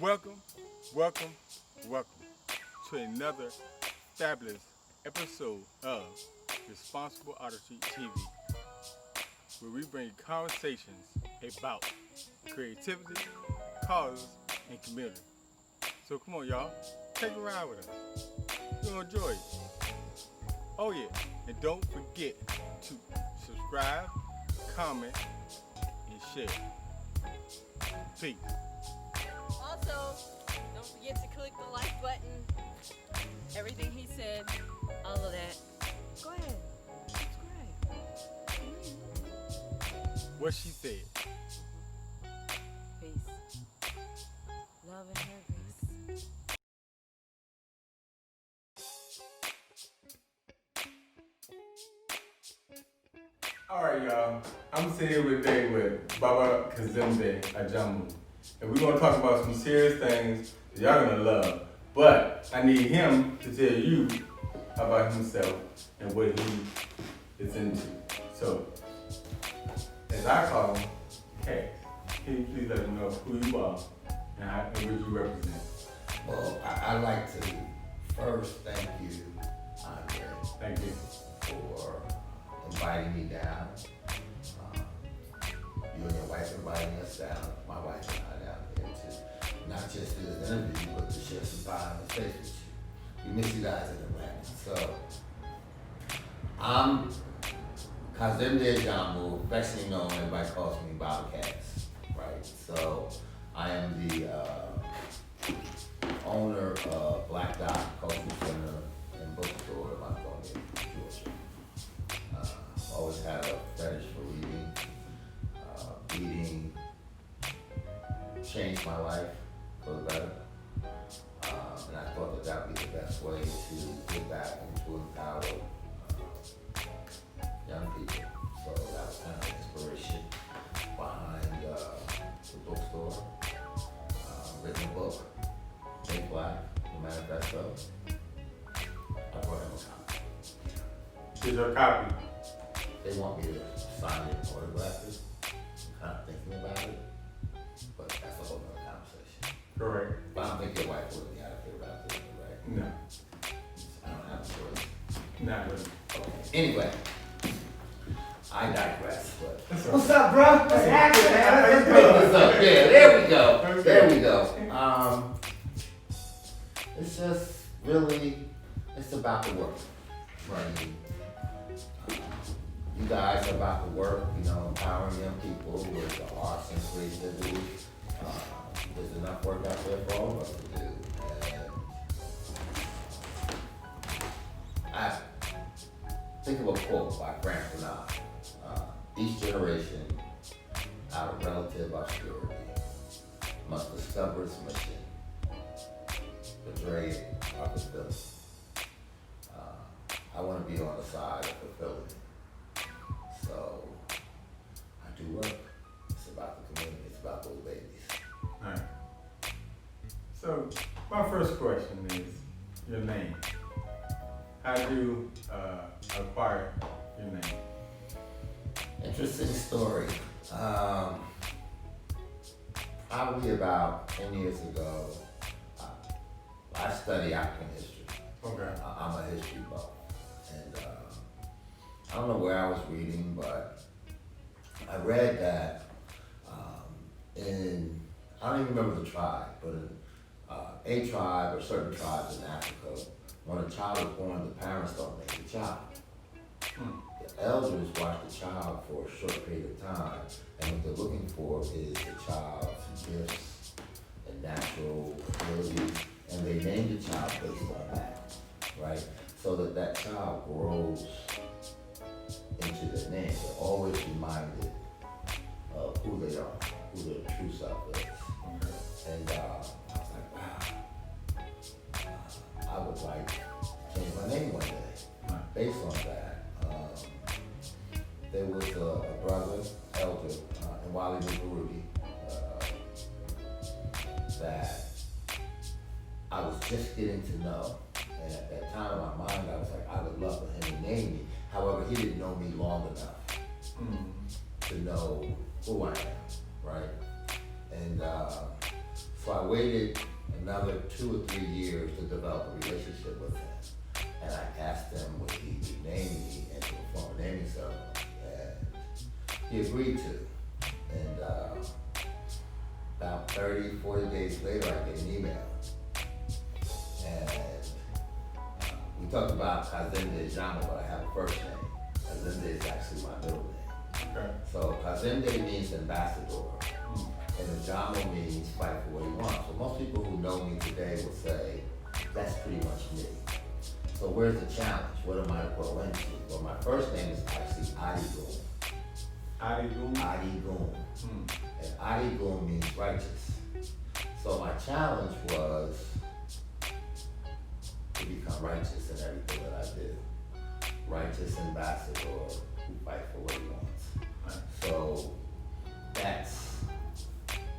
Welcome, welcome, welcome to another fabulous episode of Responsible Artistry TV, where we bring conversations about creativity, causes, and community. So come on, y'all, take a ride with us. You're gonna enjoy it. Oh yeah, and don't forget to subscribe, comment, and share. Peace. Also, don't forget to click the like button. Everything he said, all of that. Go ahead. Subscribe. What she said. Peace. Love and hair grease. Alright, y'all. I'm sitting here today with Baba Kazemde Ajamu. And we're going to talk about some serious things that y'all going to love. But I need him to tell you about himself and what he is into. So, as I call him, Kaz, can you please let him know who you are and what you represent? Well, I'd like to first thank you, Andre, Thank you. for inviting me down. You and your wife inviting us down, my wife and I down here to not just do this interview, but to share some time and space with you. We miss you guys in Atlanta. So, I'm Kazemde Ajamu, affectionately known, everybody calls me Bob Kaz, right? So, I am the owner of Black Dot Cultural Center and Bookstore in Montgomery, Georgia. Always had a fetish for reading. Reading changed my life for the better. And I thought that would be the best way to give back and to empower young people. So that was kind of the inspiration behind the bookstore. Written a book, Make Black, the manifesto. I brought him a copy. Here's your copy. They want me to sign it and autograph it. I'm kind of thinking about it, but that's a whole other conversation. Correct. But I don't think your wife would be out of here about this, right? No. I don't have a choice. Not really. Okay. Anyway, I digress. But That's what's up, bro? What's happening, man? Let's pick this up. Yeah, there we go. Okay. There we go. It's just really, it's about the work, right? You guys are about the work, empowering young people with the arts and creativity. There's enough work out there for all of us to do. And I think of a quote by Frank Fanon. Each generation, out of relative obscurity, must discover its mission, betray it, or fulfill it. I want to be on the side of fulfilling it. So, I do work. It's about the community. It's about those babies. All right. So, my first question is your name. How did you acquire your name? Interesting story. Probably about 10 years ago, I study African history. Okay. I'm a history buff. And I don't know where I was reading, but I read that I don't even remember the tribe, but in a tribe or certain tribes in Africa, when a child is born, the parents don't name the child. The elders watch the child for a short period of time, and what they're looking for is the child's gifts and natural abilities, and they name the child based on that, right? So that child grows into their name. They're always reminded of who they are, who their true self is. And I was like, wow, I would like to change my name one day. Based on that, there was a brother, elder, in Wally Rudy, that I was just getting to know. And at that time in my mind, I was like, I would love for him to name me. However, he didn't know me long enough to know who I am, right? And So I waited another 2 or 3 years to develop a relationship with him. And I asked him would he rename me and to perform a naming ceremony. And he agreed to. And about 30, 40 days later, I get an email. And we talked about Kazemde Ajamu, but I have a first name. Kazemde is actually my middle name. Okay. So Kazemde means ambassador. And Ajamu means fight for what he wants. So most people who know me today will say, that's pretty much me. So where's the challenge? What am I to grow into? Well, my first name is actually Adigun. Adigun? Adigun. And Adigun means righteous. So my challenge was to become righteous in everything that I do. Righteous ambassador who fight for what he wants. So that's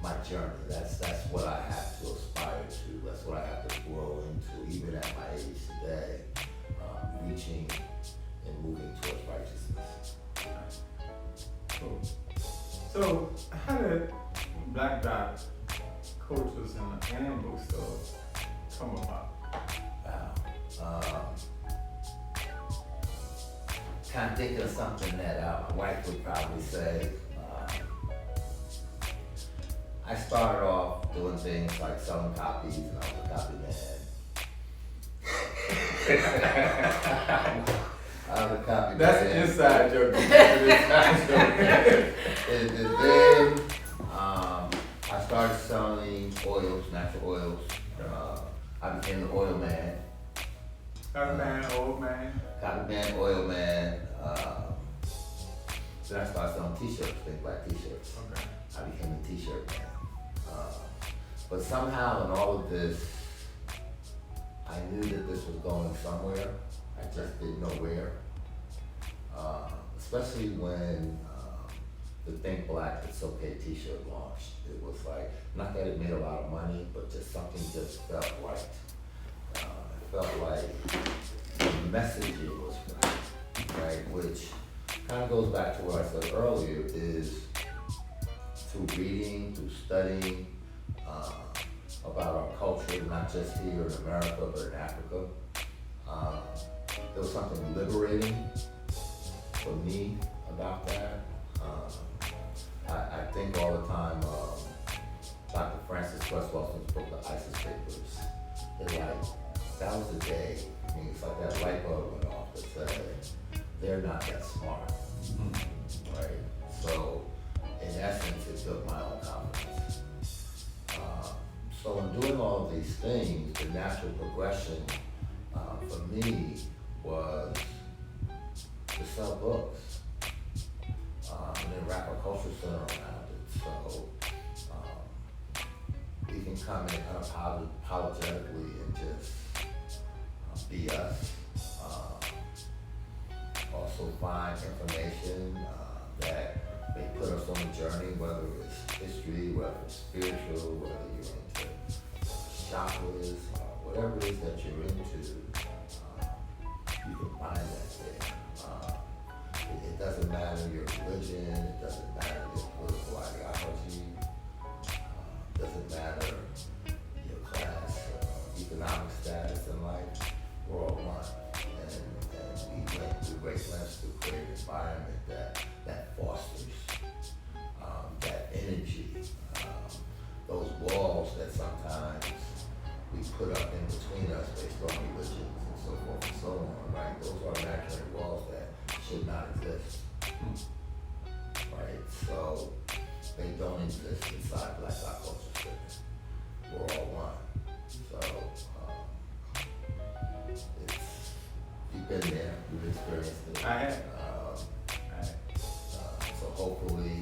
my journey. That's what I have to aspire to. That's what I have to grow into, even at my age today, reaching and moving towards righteousness. Cool. So, how did Black Dot Coaches and Bookstore come about? Wow. Kind of thinking of something that my wife would probably say. I started off doing things like selling copies, and I was a copy man. I was a copy That's man. an inside joke. And then I started selling oils, natural oils. I became the oil man. Copy man, old man. Copy man, oil man. Then I started selling t-shirts, big black t-shirts. Okay. I became a t-shirt man. But somehow in all of this, I knew that this was going somewhere. I just didn't know where. Especially when the Think Black, It's Okay t-shirt launched. It was like, not that it made a lot of money, but just something just felt right. It felt like the messaging was right? Which kind of goes back to what I said earlier, is through reading, through studying about our culture, not just here in America, but in Africa. There was something liberating for me about that. I think all the time, Dr. Francis West Wilson's book, The ISIS Papers, it's like, that was the day. I mean, it's like that light bulb went off that said, they're not that smart, right? So, in essence, it built my own confidence. So in doing all of these things, the natural progression for me was to sell books and then wrap a culture center around it. So we can come in unapologetically and just be us. Also find information that may put us on a journey, whether it's history, whether it's spiritual, whether you're into chakras, whatever it is that you're into, you can find that there. It doesn't matter your religion, it doesn't matter your political ideology, it doesn't matter your class, economic status in life, we're all one. And we went through great lengths to create an environment that fosters that energy, those walls that sometimes we put up in between us based on religions and so forth and so on, right? Those are imaginary walls that should not exist, right? So they don't exist inside Black Dot Culture Center. We're all one. So you've been there, you've experienced it. I have. So hopefully,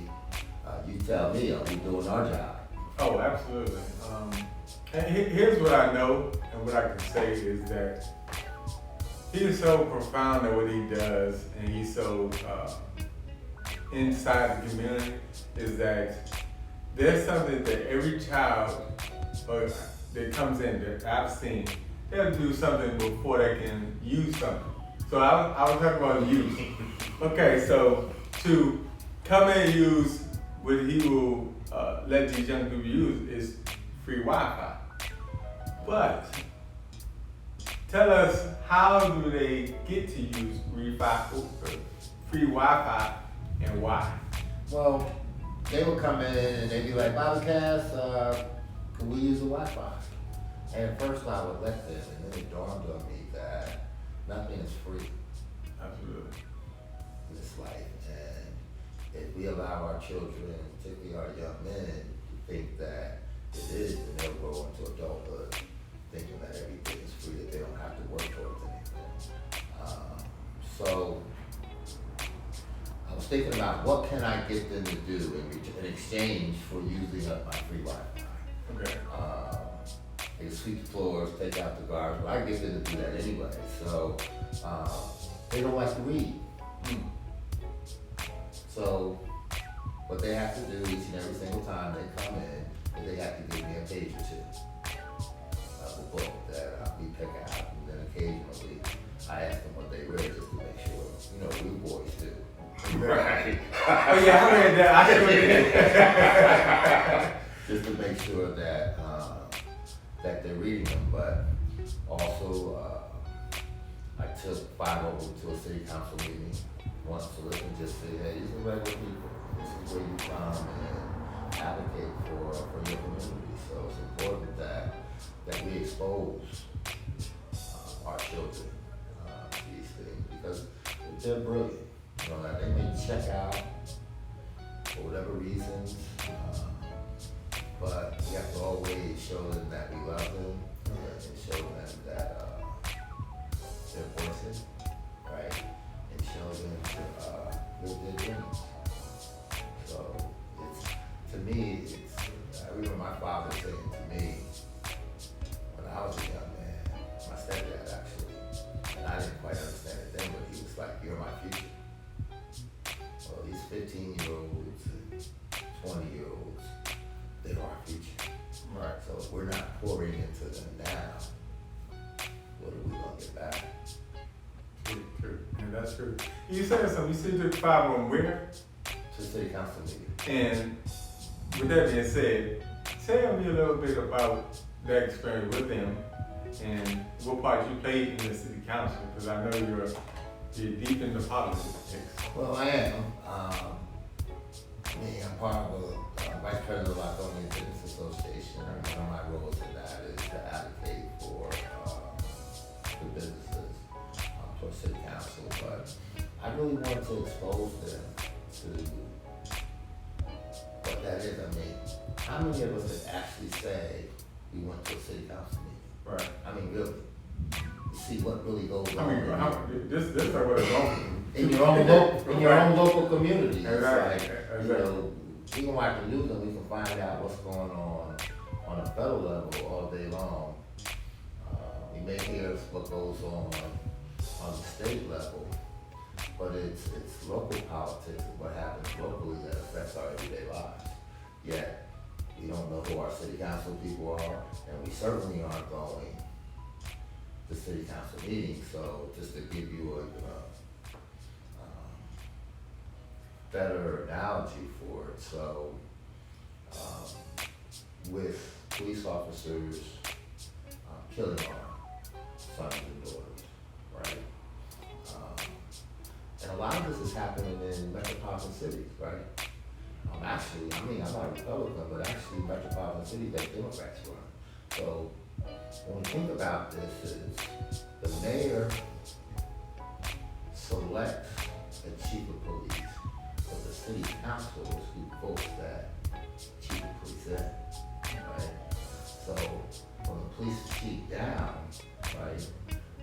you tell me, are we doing our job? Oh, absolutely. And here's what I know and what I can say is that he is so profound at what he does, and he's so inside the community, is that there's something that every child that comes in that I've seen, they have to do something before they can use something. So I was talking about use. Okay, so to come in and use what he will let these young people use is free Wi-Fi. But tell us, how do they get to use free Wi-Fi and why? Well, they would come in and they'd be like, Bobcast, can we use the Wi-Fi? And at first I would let them, and then it dawned on me that nothing is free Absolutely. in this life. And if we allow our children, particularly our young men, to think that it is, then they'll grow into adulthood thinking that everything is free, that they don't have to work towards anything. So I was thinking about what can I get them to do in exchange for using up my free Wi-Fi. Okay. They can sweep the floors, take out the garbage, but I get them to do that anyway. So they don't like to read. So what they have to do each and every single time they come in is they have to give me a page or two of the book that we pick out, and then occasionally I ask them what they read just to make sure, you know, we boys do. Right. Oh yeah, I read that. I read that. Just to make sure that that they're reading them, but also I took 5 of them to a city council meeting once to listen, just say, hey, these are regular people. This is where you come and advocate for your community. So it's important that we expose our children to these things because they're brilliant. You know, that they may check out for whatever reasons, but we have to always show them that we love them and show them that they're voices, right? And show them to live their dreams. So to me, I remember my father saying to me when I was a young man, my stepdad actually, and I didn't quite understand it then, but he was like, you're my future. Well, these 15-year-olds and 20-year-olds, they are our future. Right. So if we're not pouring into them now, what are we going to get back? True. And that's true. You said something. You said you took 5 of them where? To city council meeting. And with that being said, tell me a little bit about that experience with them and what part you played in the city council, because I know you're deep into politics. Well, I am. I'm part of a vice president of the African Business Association, and one of my roles in that is to advocate for the businesses for city council. But I really want to expose them to what that is. I mean, how many of us could actually say we went to a city council meeting? Right. I mean, really, to see what really goes on. I mean, this is what it's going in your own local community. Exactly. It's like, you know, we can watch the news and we can find out what's going on a federal level all day long. We may hear what goes on the state level, but it's local politics and what happens locally that affects our everyday lives. Yet we don't know who our city council people are, and we certainly aren't going to city council meetings. So just to give you a better analogy for it, so with police officers killing our sons and daughters, right? And a lot of this is happening in metropolitan cities, right? Actually, I mean, I'm not a Republican, but actually metropolitan cities that Democrats run. So when we think about this, is the mayor selects a chief of police, but the city council is who votes that chief of police in, right? So when the police chief down, right,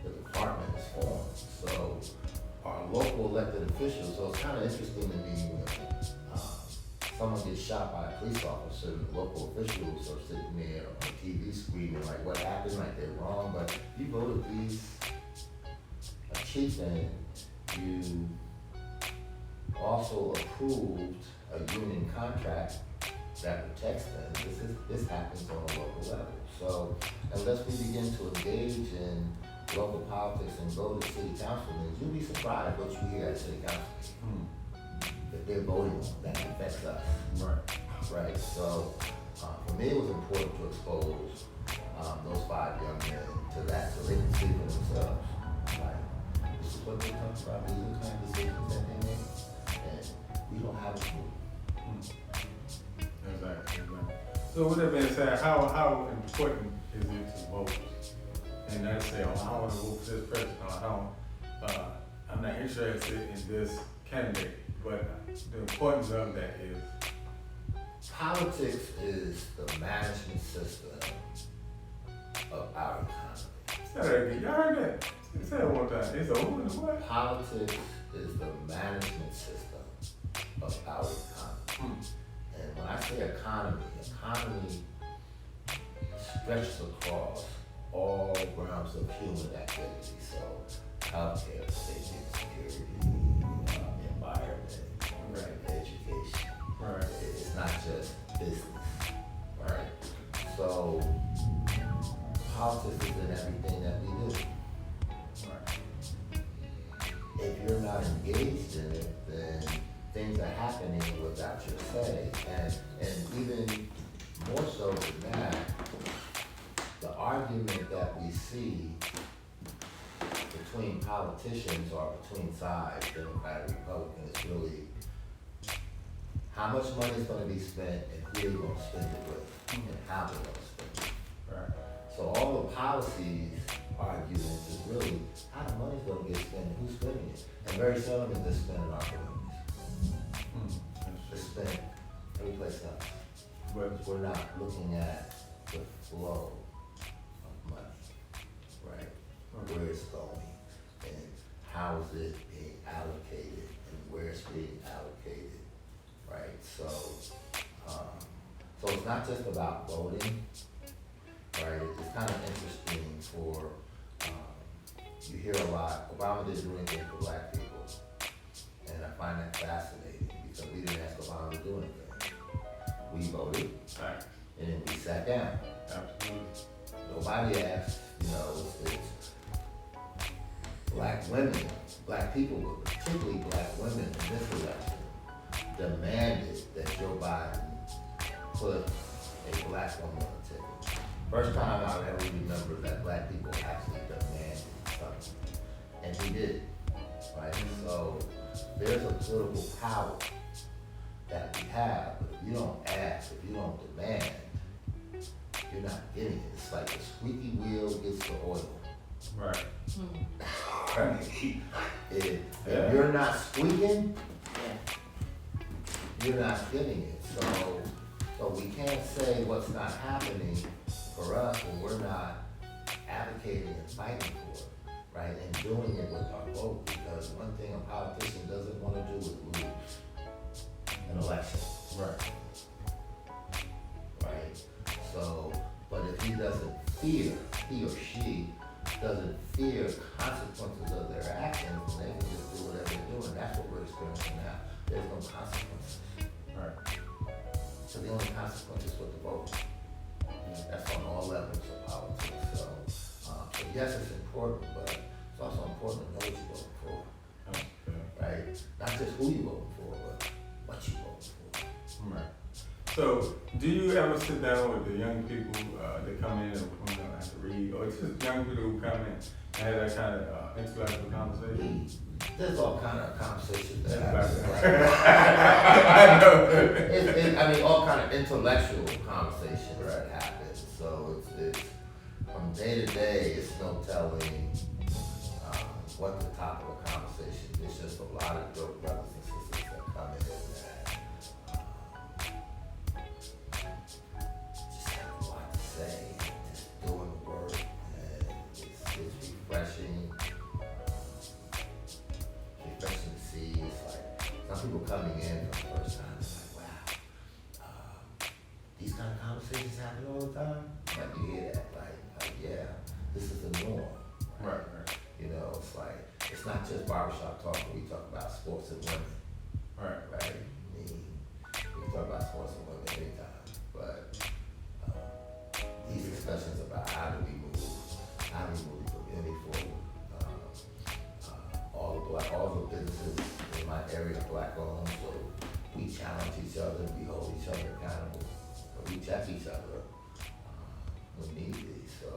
the department is formed. So our local elected officials, so it's kind of interesting to me when someone gets shot by a police officer and the local officials are sitting there on TV screaming like what happened, like they're wrong, but you voted these chiefs in, you also approved a union contract that protects them. This happens on a local level. So unless we begin to engage in local politics and go to city council meetings, you'll be surprised what you hear at city council meetings that they're voting on that affects us. Right. Right. So For me, it was important to expose those 5 young men to that so they can see for themselves. Like, this is what they talk about, these are the kind of decisions that they make, and we don't have a clue. Exactly. So with that being said, how important is it to vote? And not say, oh, I want to vote for this person, or I'm not interested in this candidate, but the importance of that is Politics is the management system of our economy. say that again. Y'all heard that? Say it one time. It's over the what? Politics is the management system of our economy. And when I say economy stretches across all realms of human activity. So healthcare, safety and security, environment, right, education. Right. It's not just business, right? So politics is in everything that we do. Right. If you're not engaged in it, then things are happening without your say. And even more so than that, the argument that we see between politicians or between sides, Democrat and Republican, is really how much money is going to be spent and who you're going to spend it with and how they're going to spend it. Right. So all the policies arguments is really how the money's going to get spent and who's spending it. And very seldom is this spent in our communities. It's spent every place else. But We're not looking at the flow of money, right? Where it's going and how is it being allocated and where it's being allocated, right? So it's not just about voting, right? It's kind of interesting for, you hear a lot, Obama didn't do anything for black people, and I find that fascinating because we didn't ask Obama to do anything. We voted, right. and then we sat down. Absolutely. Nobody asked, it's black women, black people, but particularly black women in this election, demanded that Joe Biden put a black woman on the ticket. First time I ever remember that black people actually demanded something. And he did, right? So there's a political power that we have, but if you don't ask, if you don't demand, you're not getting it. It's like the squeaky wheel gets the oil. Right. If you're not squeaking, you're not getting it. So we can't say what's not happening for us when we're not advocating and fighting for it, right? And doing it with our vote, because one thing a politician doesn't want to do is lose an election. Right. Right? So, but if he doesn't fear, he or she doesn't fear consequences of their actions, then they can just do whatever they're doing. That's what we're experiencing now. There's no consequences. Right. So the only consequence is with the vote. That's on all levels of politics. So yes, it's important, but it's also important to know what you're voting for. Right? Not just who you're voting for, but what you're voting for. Right. So, do you ever sit down with the young people that come in and have to read, or it's just young people who come in and have that kind of intellectual conversation? There's all kind of conversations that happen. I mean, all kind of intellectual conversations that happen. So it's from day to day, it's no telling what the top of the conversation. It's just a lot of dope brothers and sisters that come in that just have a lot to say, just doing the work, and it's refreshing. Refreshing to see. It's like some people coming in for the first time. It's like, wow, these kind of conversations happen all the time. Like you hear that, like yeah, this is the norm. Right. You know, it's like it's not just barbershop talk. We talk about sports and women. Right. Right. I mean, we can talk about sports and women anytime, but these discussions about how do we move the community forward. All the businesses in my area are black owned, so we challenge each other, we hold each other accountable. We check each other. We need these, so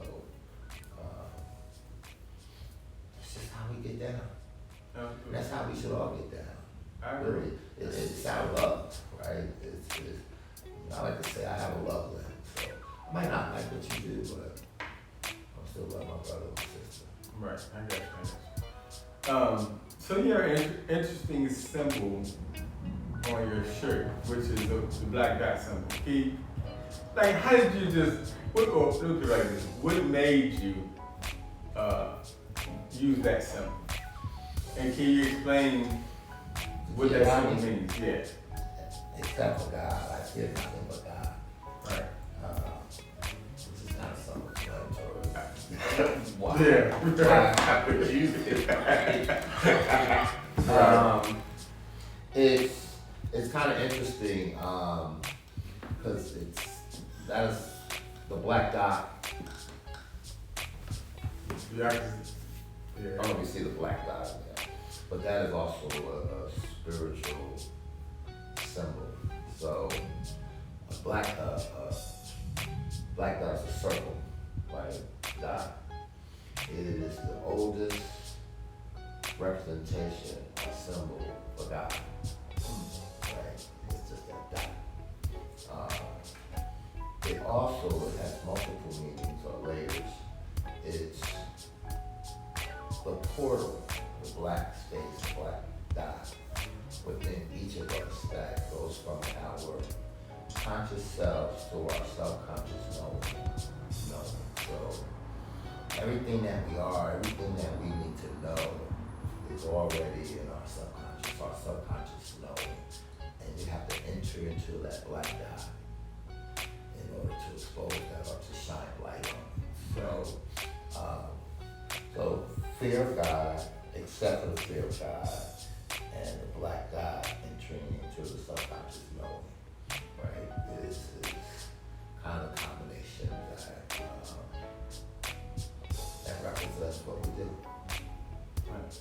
it's just how we get down. And that's how we should all get down. I agree. Really, it's our love, right? I like to say I have a love language, so I might not like what you do, but I still love my brother and sister. Right, I got you. So you have an interesting symbol on your shirt, which is the black dot symbol. How did you just, what made you use that symbol? And can you explain what that symbol means? Yeah. Except for God, I fear nothing but God. Right. Which is not something why? Yeah. Why I would use it. It's kind of interesting because that is the black dot. Yeah. I don't know if you see the black dot, but that is also a spiritual symbol. So a black dot is a circle, right? Dot. It is the oldest representation or symbol for God. Right? It's just that dot. It also has multiple meanings or layers. It's the portal, the black space, black dot within each of us that goes from our conscious selves to our subconscious knowing. So everything that we are, everything that we need to know is already in our subconscious knowing. And you have to enter into that black dot in order to expose that or to shine light on it. So fear of God, except for the fear of God, and the black dot entering into the subconscious knowing, right? Is kind of a combination that represents what we do. Nice.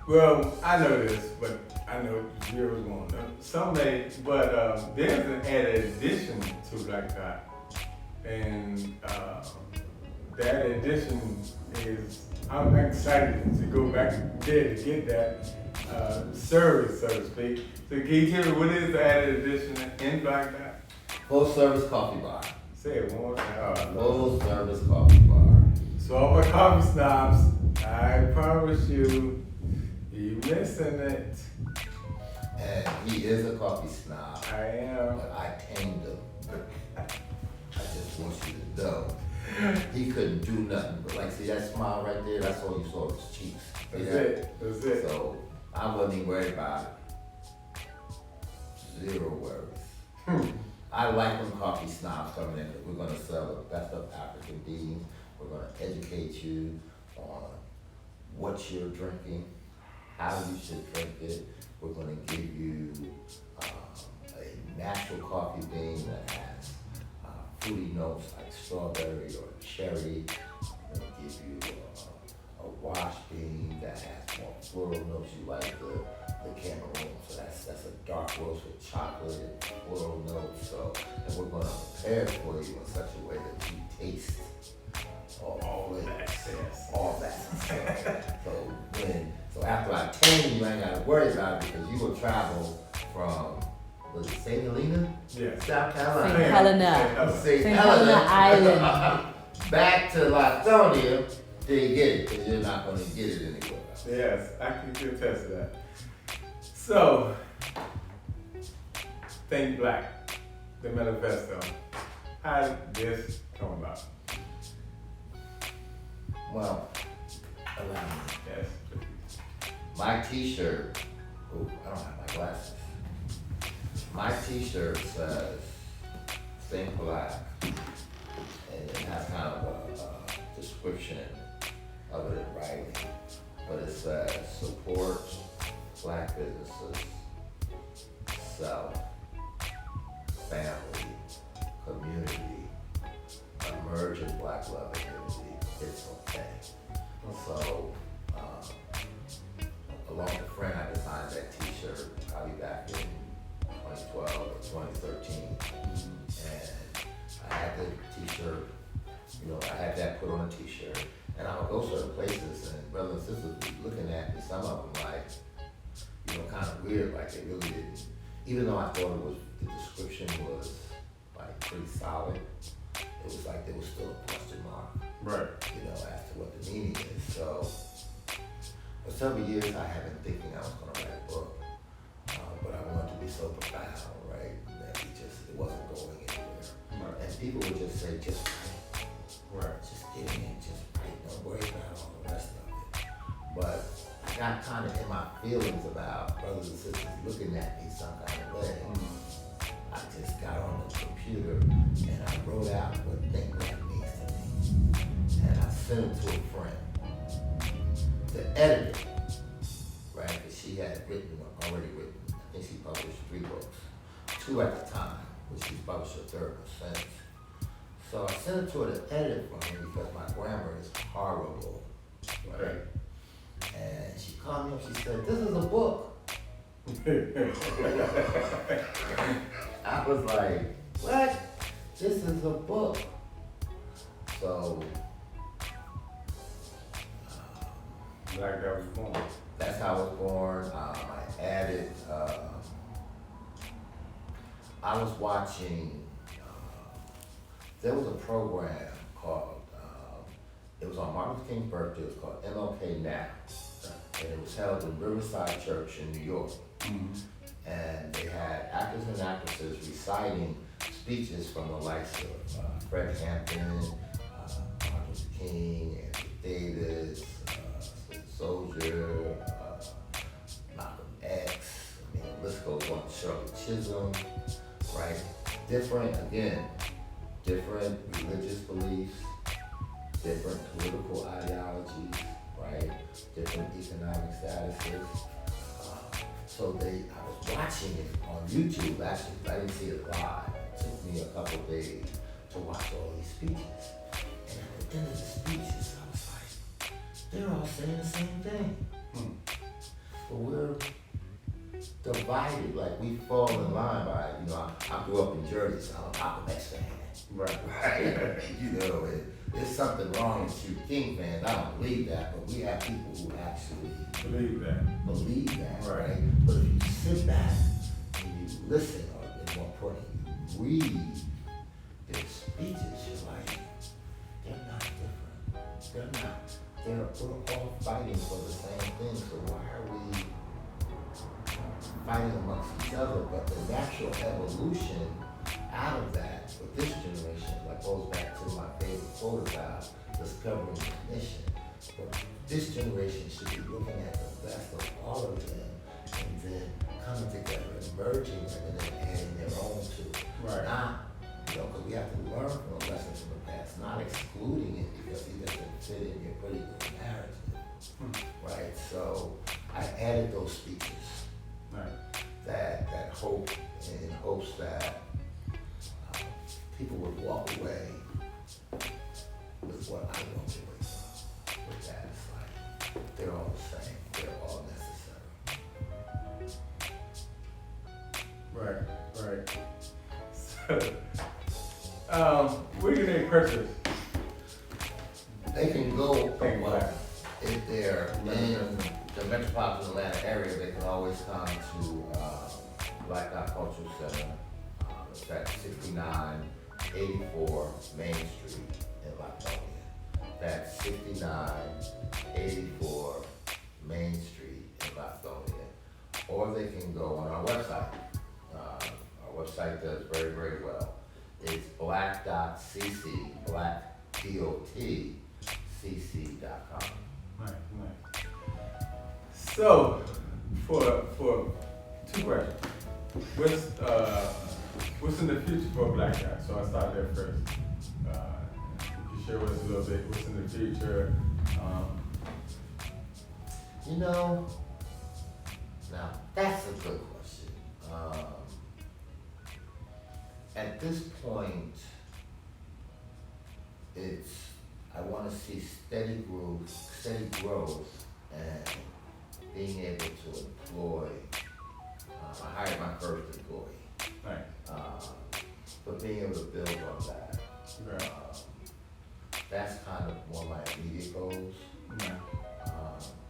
Well, I know this, but I know viewers won't know. Some may, but there's an added addition to black dot, and that addition is, I'm excited to go back there to get that service, so to speak. So can you tell me what is the added addition in black dot? Full service coffee bar. Say it one more time. Full service coffee bar. So all my coffee snobs, I promise you missing it. And he is a coffee snob. I am. But I tamed him. I just want you to know. He couldn't do nothing but see that smile right there, that's all you saw was his cheeks. That's it. So I wasn't even worried about it. Zero worries. I like when coffee snobs coming in because we're going to sell the best of African beans. We're going to educate you on what you're drinking, how you should drink it. We're going to give you a natural coffee bean that has fruity notes like strawberry or cherry. We're going to give you a wash bean that has more floral notes. You like the Cameroon, so that's a dark roast with chocolate and floral notes. So, and we're going to prepare it for you in such a way that you taste all that. So after I tame you, I ain't got to worry about it because you will travel from, was it St. Helena? Yeah. South Carolina. St. Helena Island. Back to Lithonia till you get it, because you're not going to get it anywhere else. Yes, I can attest to that. So, Think Black, the manifesto. How did this come about? Well, allow me. Yes. My t-shirt, I don't have my glasses. My t-shirt says Think Black, and it has kind of a description of it in writing, but it says support Black businesses, self, family, community, emerging Black love and unity. It's okay. So, along with a friend, I designed that t-shirt probably back in 2012 or 2013. the t-shirt, you know, I had that put on a t-shirt, and I would go certain places, and brothers and sisters would be looking at me, some of them like, you know, kind of weird, like they really didn't, even though I thought it was, the description was like pretty solid, it was like there was still a question mark, Right. you know, as to what the meaning is. So for several years I had been thinking I was going to write a book, but I wanted to be so profound, right, that it wasn't going anywhere. Right. And people would just say, just write, Right. just get in, just write, don't worry about all the rest of it. But I got kind of in my feelings about brothers and sisters looking at me some kind of way. I just got on the computer and I wrote out what think that means to me. And I sent it to a friend. The editor, right, because she had already written, I think she published 3 books, 2 at the time, which she's published her 3rd one since. So I sent it to her to edit it for me because my grammar is horrible, right? And she called me up, she said, this is a book. I was like, what? This is a book. So, Like that was born. that's how I was born. I added, I was watching, there was a program called, it was on Martin Luther King's birthday, it was called MLK Now. And it was held in Riverside Church in New York. And they had actors and actresses reciting speeches from the likes of Fred Hampton, Martin Luther King, Anthony Davis, Soldier, Malcolm X, I mean, the list goes on, Shirley Chisholm, right? Different religious beliefs, different political ideologies, right? Different economic statuses. So I was watching it on YouTube, actually, I didn't see it live. It took me a couple of days to watch all these speeches. And at the end of the speeches, I was like, they're all saying the same thing. But we're divided, like we fall in line by, you know, I grew up in Jersey, so I'm a Malcolm X fan. Right. Right? You know, there's something wrong with you King fans. I don't believe that, but we have people who actually believe that, right? But if you sit back and you listen, or more importantly, you read their speeches, you're like, they're not different. They're not. We're all fighting for the same thing, so why are we fighting amongst each other? But the natural evolution out of that for this generation, like goes back to my favorite quote about discovering the mission. But this generation should be looking at the best of all of them and then coming together and merging them and then adding their own to it. Right. Not, you know, because we have to learn from the lessons from the past, not excluding it because it doesn't fit in your pretty good narrative. Right? So I added those speeches. Right. That hope, in hopes that people would walk away with what I walked away from. With that, it's like they're all the same. They're all necessary. Right. So, where can they purchase? They can go Black. if they're in the metropolitan Atlanta area. They can always come to Black Cultural Center. It's at 6984 Main Street in Latonia. That's 6984 Main Street in Latonia. Or they can go on our website. Our website does very, very well. It's black.cc, black.cc.com. Right. So, for 2 questions. What's in the future for a black guy? So I'll start there first. You share with us a little bit what's in the future. You know, now that's a good question. At this point, I want to see steady growth, and being able to employ. I hired my first employee. Right. But being able to build on that Okay. That's kind of one of my immediate goals. Yeah.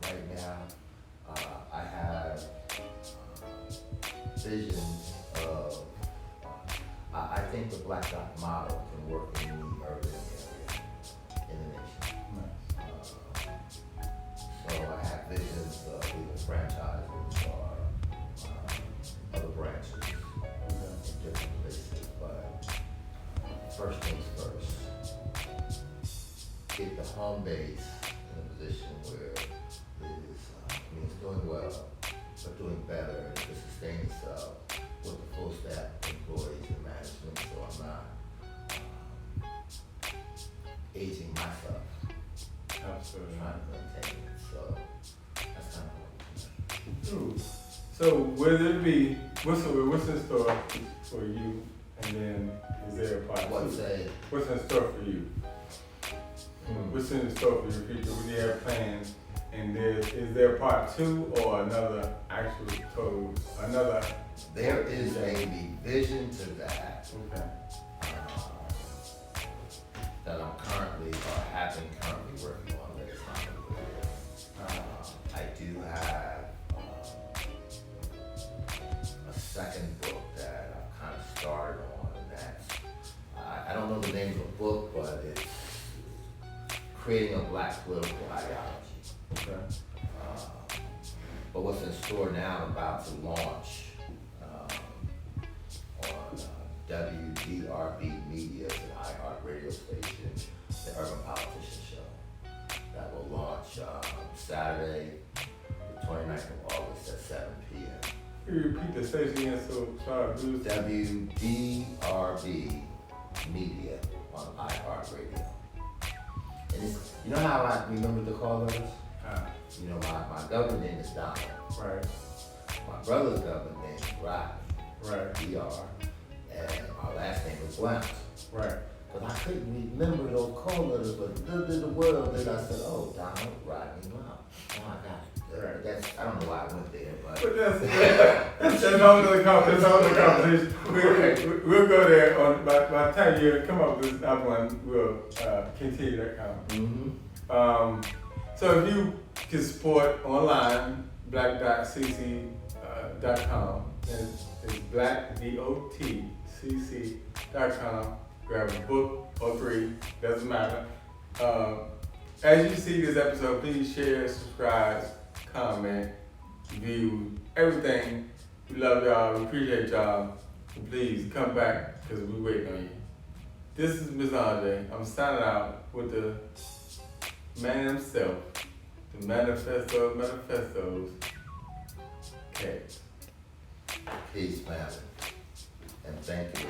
Right now, I have visions of, I think the Black Dot model can work in any urban area in the nation. Nice. So I have visions of either franchises or other branches Okay. in different places. But first things first, get the home base in a position where it is, it's doing well, but doing better and to sustain itself with the full staff, employees, and management, so I'm not aging myself, Absolutely. trying to maintain it. So that's kind of what Ooh. So will there be, what's in store for you, and then is there a part I'm doing. two? What's What's in store for you? What's in store for your future? When you have plans, and is there part two or another there is a revision to that Okay. that I'm currently working on that is not completed. I do have a second book that I've kind of started on, and that's, I don't know the name of the book, but it's creating a Black political ideology. Okay. But what's in store now, I'm about to launch on WDRB Media, it's an iHeart radio station, the Urban Politician Show. That will launch Saturday, the 29th of August at 7 p.m. Can you repeat the station again so sorry, Bruce? WDRB Media on iHeart Radio. And it's, you know how I remember the call letters? You know, my government name is Donald. Right. My brother's government name is Rodney. Right. DR. And our last name is Blount. Right. But I couldn't remember those call letters, but little did the world that I said, oh, Donald, Rodney, Blount. Now I got it. Right. That's, I don't know why I went there, but. But that's a whole other conversation. We'll go there on by the time you come up with this other one, we'll continue that conversation. Mm-hmm. So if you can support online, black.cc.com, and it's black.dotcc.com. Grab a book or three, doesn't matter. As you see this episode, please share, subscribe, comment, view, everything. We love y'all, we appreciate y'all. And please come back, because we waiting on you. This is Ms. Andre. I'm signing out with the man himself, the manifesto of manifestos, Kaz. Peace, family. And thank you.